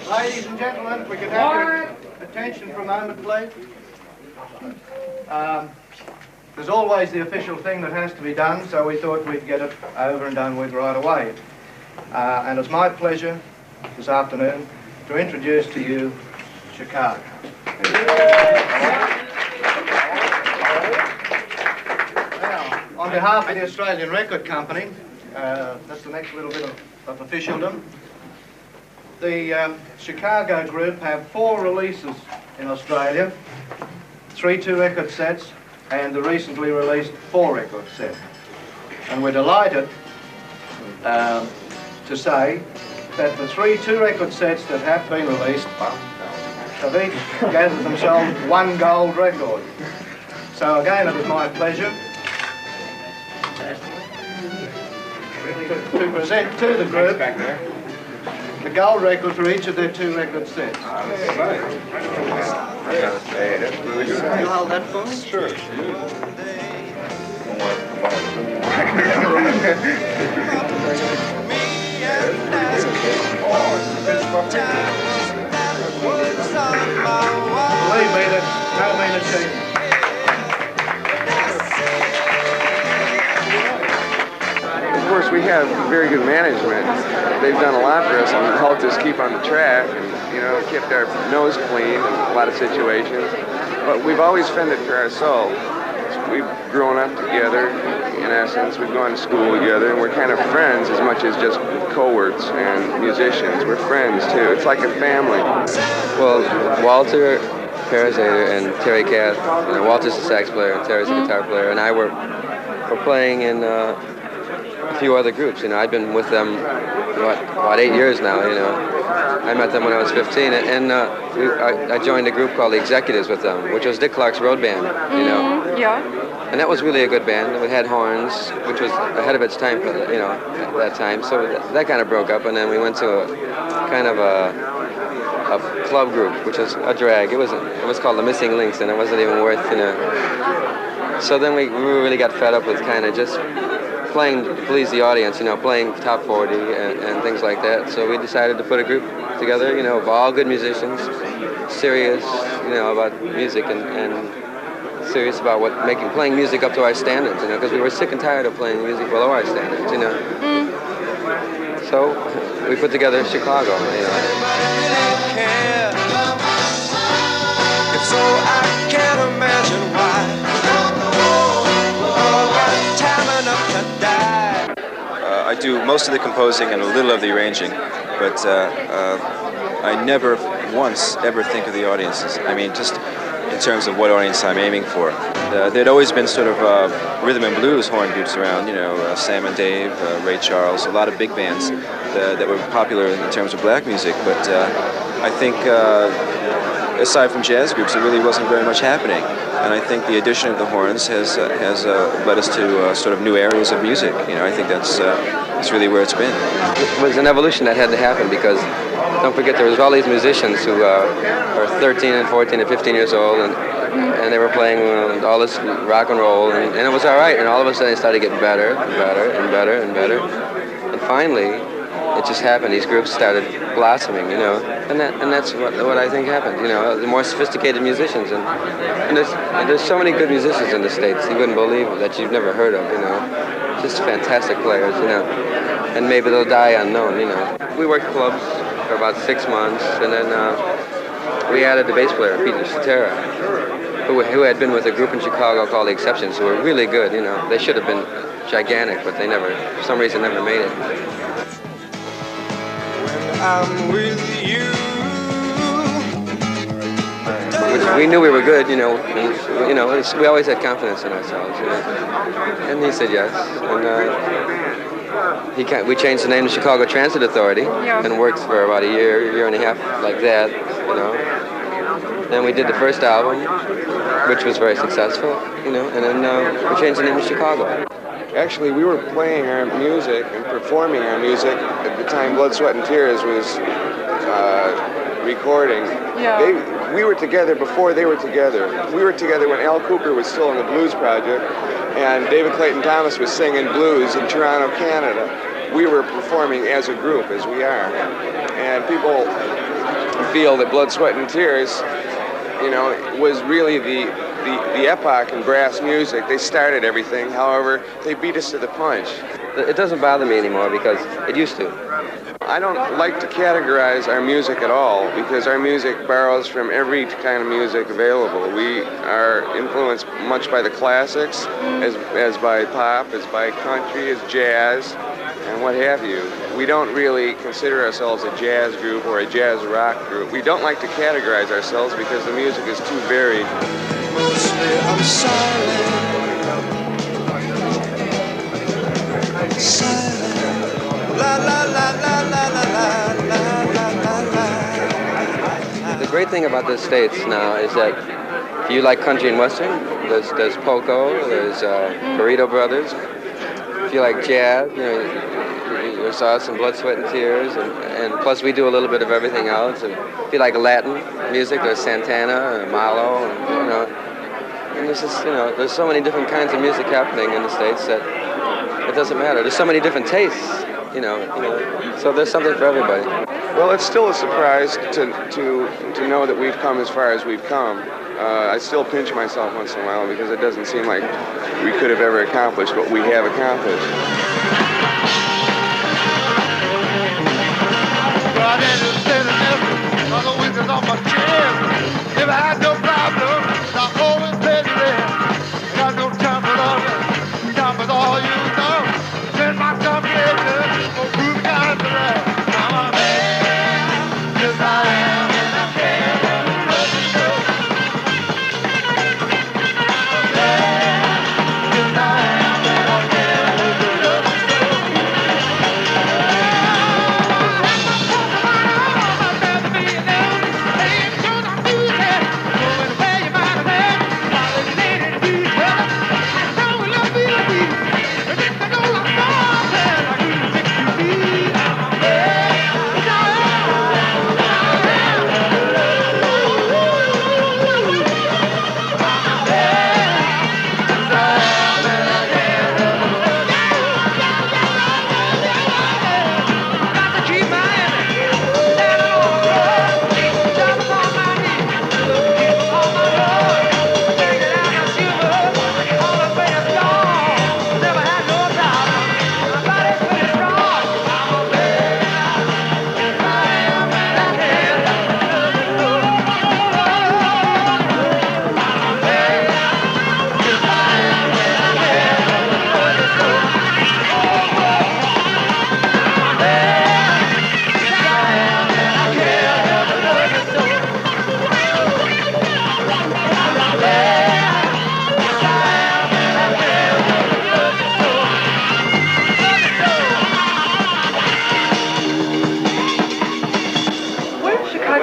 Ladies and gentlemen, if we could have your attention for a moment, please. There's always the official thing that has to be done, so we thought we'd get it over and done with right away. And it's my pleasure this afternoon to introduce to you Chicago. Now, on behalf of the Australian Record Company, that's the next little bit of officialdom. The Chicago group have 4 releases in Australia, 3 2-record sets, and the recently released 4-record set. And we're delighted to say that the 3 2-record sets that have been released have each gathered themselves 1 gold record. So again, it is my pleasure to present to the group the gold record for each of their 2-record sets. You hold that for me? Sure. Believe me, that's no mean achievement. Of course, we have very good management. They've done a lot for us and helped us keep on the track and, you know, kept our nose clean in a lot of situations. But we've always fended for ourselves. We've grown up together, in essence. We've gone to school together, and we're kind of friends as much as just cohorts and musicians. We're friends, too. It's like a family. Well, Walter Parazaider and Kath, you know, Walter's a sax player and Terry's a guitar player, and I were playing in a few other groups. You know, I've been with them, about 8 years now, you know. I met them when I was 15, and I joined a group called the Executives with them, which was Dick Clark's road band, you know. Yeah. And that was really a good band. It had horns, which was ahead of its time, you know, at that time. So that kind of broke up, and then we went to a kind of a club group, which was a drag. It was called the Missing Links, and it wasn't even worth, you know. So then we really got fed up with kind of just playing to please the audience, you know, playing top 40 and things like that. So we decided to put a group together, you know, of all good musicians, serious, you know, about music and serious about playing music up to our standards, you know, because we were sick and tired of playing music below our standards, you know. So we put together Chicago, you know. If so, I can't imagine why. I do most of the composing and a little of the arranging, but I never once ever think of the audiences. I mean, just in terms of what audience I'm aiming for. There'd always been sort of rhythm and blues horn groups around, you know, Sam and Dave, Ray Charles, a lot of big bands that were popular in terms of black music, but I think aside from jazz groups, there really wasn't very much happening. And I think the addition of the horns has led us to sort of new areas of music. You know, I think that's really where it's been. It was an evolution that had to happen because, don't forget, there was all these musicians who are 13 and 14 and 15 years old, and they were playing all this rock and roll, and it was all right. And all of a sudden, it started getting better and better and better and better. And finally, it just happened. These groups started blossoming, you know, and that's what I think happened. You know, the more sophisticated musicians, and there's so many good musicians in the States you wouldn't believe that you've never heard of, you know, just fantastic players, you know, and maybe they'll die unknown, you know. We worked clubs for about 6 months, and then we added the bass player, Peter Cetera, who had been with a group in Chicago called The Exceptions, who were really good, you know. They should have been gigantic, but they never, for some reason, never made it. I'm with you. We knew we were good, you know. And, you know, we always had confidence in ourselves, you know. And he said yes. And we changed the name to Chicago Transit Authority, and worked for about a year and a half like that, you know. Then we did the first album, which was very successful, you know. And then we changed the name to Chicago. Actually, we were playing our music and performing our music at the time Blood, Sweat, and Tears was recording. Yeah. We were together before they were together. We were together when Al Cooper was still in the Blues Project, and David Clayton Thomas was singing blues in Toronto, Canada. we were performing as a group, as we are. And people feel that Blood, Sweat, and Tears, you know, was really the epoch in brass music. They started everything. However, they beat us to the punch. It doesn't bother me anymore because it used to. I don't like to categorize our music at all because our music borrows from every kind of music available. We are influenced much by the classics, as by pop, as by country, as jazz, and what have you. We don't really consider ourselves a jazz group or a jazz rock group. We don't like to categorize ourselves because the music is too varied. Mostly I'm silent. La la la la la la la la la. The great thing about the States now is that if you like country and western, there's Pankow, there's Burrito Brothers. If you like jazz, you know, there's us and Blood, Sweat, and Tears, and plus we do a little bit of everything else. And if you like Latin music, there's Santana and Malo, and you know, and this is, you know, there's so many different kinds of music happening in the States that it doesn't matter. There's so many different tastes, you know, so there's something for everybody. Well, it's still a surprise to know that we've come as far as we've come. I still pinch myself once in a while because it doesn't seem like we could have ever accomplished what we have accomplished. Never had no problem, I always paid the rent. Got no time for loving, time for all you know. Spend my time later, who got the rest? I'm a man, yes I am, and I can't let you go. I'm a man, yes I am, and I can't let you go.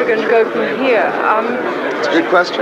Going to go from here? It's a good question.